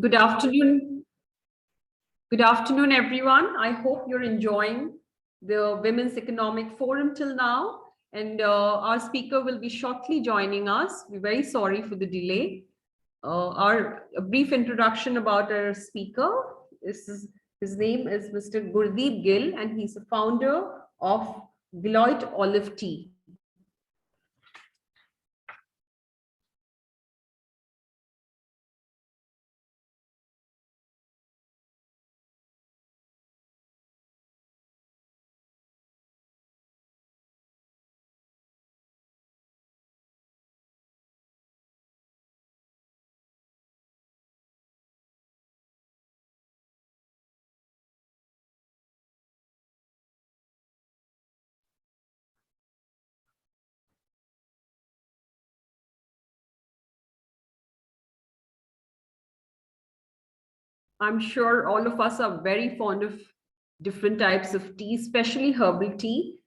Good afternoon. Good afternoon, everyone. I hope you're enjoying the Women's Economic Forum till now. And our speaker will be shortly joining us. We're very sorry for the delay. A brief introduction about our speaker. His name is Mr. Gurdeep Gill, and he's the founder of Deloitte Olive Tea. I'm sure all of us are very fond of different types of tea, especially herbal tea.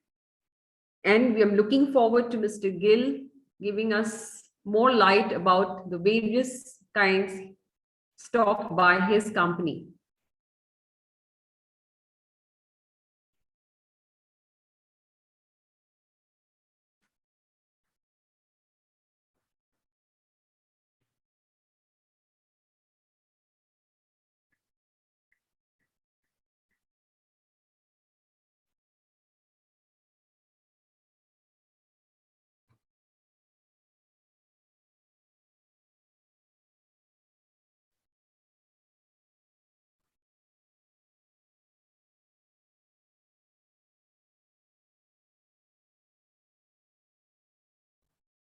And we are looking forward to Mr. Gill giving us more light about the various kinds stocked by his company.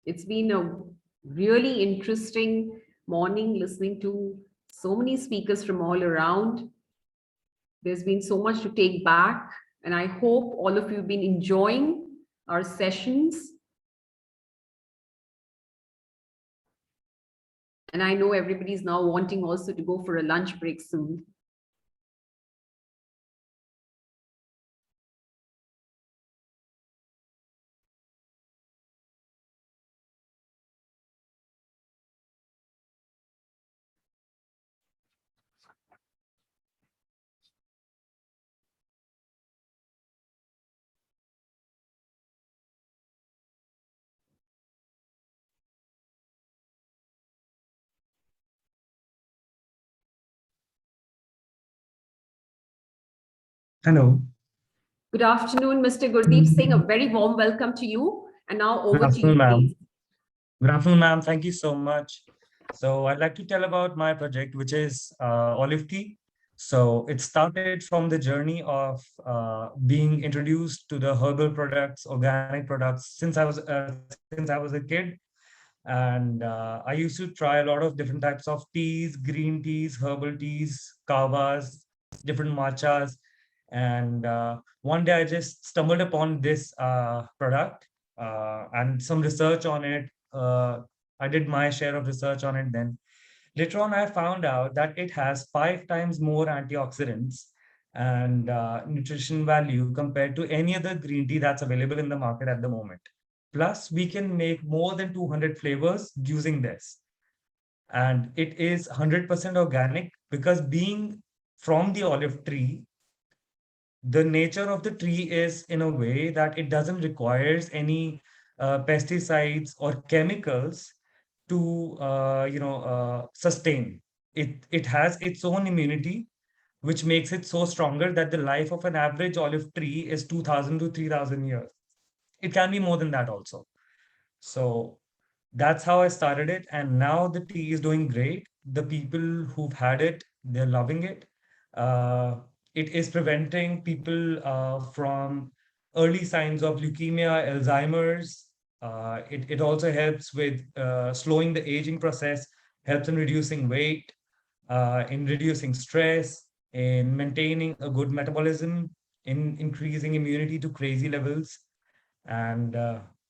It's been a really interesting morning listening to so many speakers from all around. There's been so much to take back, and I hope all of you have been enjoying our sessions. And I know everybody's now wanting also to go for a lunch break soon. Hello. Good afternoon, Mr. Gurdeep Singh. A very warm welcome to you. And now over to you, please. Good afternoon, ma'am. Thank you so much. So I'd like to tell about my project, which is Olive Tea. So it started from the journey of being introduced to the herbal products, organic products, since I was a kid. And I used to try a lot of different types of teas, green teas, herbal teas, kavas, different matchas. And one day I just stumbled upon this product and some research on it. I did my share of research on it. Then later on, I found out that it has 5 times more antioxidants and nutrition value compared to any other green tea that's available in the market at the moment. Plus, we can make more than 200 flavors using this. And it is 100% organic because being from the olive tree, the nature of the tree is in a way that it doesn't requires any pesticides or chemicals to sustain. It has its own immunity, which makes it so stronger that the life of an average olive tree is 2000 to 3000 years. It can be more than that also. So that's how I started it. And now the tea is doing great. The people who've had it, they're loving it. Uh, it is preventing people from early signs of leukemia, Alzheimer's. It also helps with slowing the aging process, helps in reducing weight, in reducing stress, in maintaining a good metabolism, in increasing immunity to crazy levels. And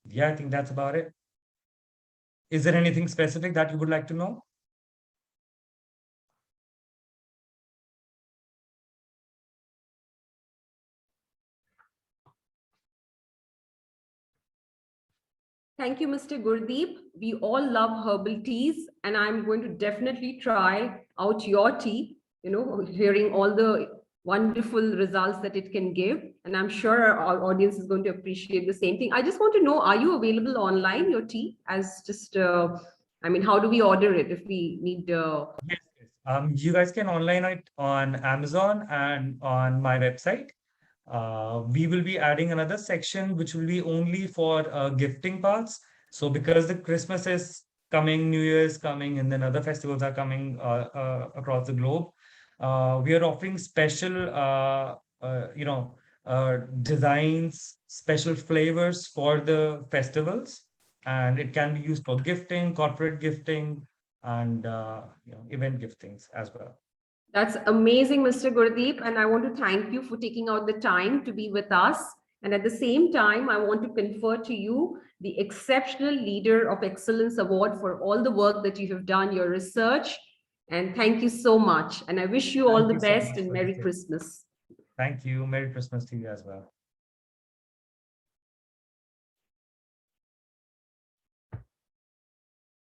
yeah, I think that's about it. Is there anything specific that you would like to know? Thank you, Mr. Gurdeep. We all love herbal teas, and I'm going to definitely try out your tea, hearing all the wonderful results that it can give. And I'm sure our audience is going to appreciate the same thing. I just want to know, are you available online, your tea, as just, how do we order it if we need? Yes, yes. You guys can online it on Amazon and on my website. We will be adding another section which will be only for gifting parts. So because the Christmas is coming, New Year is coming, and then other festivals are coming across the globe, we are offering special, designs, special flavors for the festivals, and it can be used for gifting, corporate gifting, and event giftings as well. That's amazing, Mr. Gurdeep. And I want to thank you for taking out the time to be with us. And at the same time, I want to confer to you the Exceptional Leader of Excellence Award for all the work that you have done, your research. And thank you so much. And I wish you all Thank the you so best much and for Merry this. Christmas. Thank you. Merry Christmas to you as well.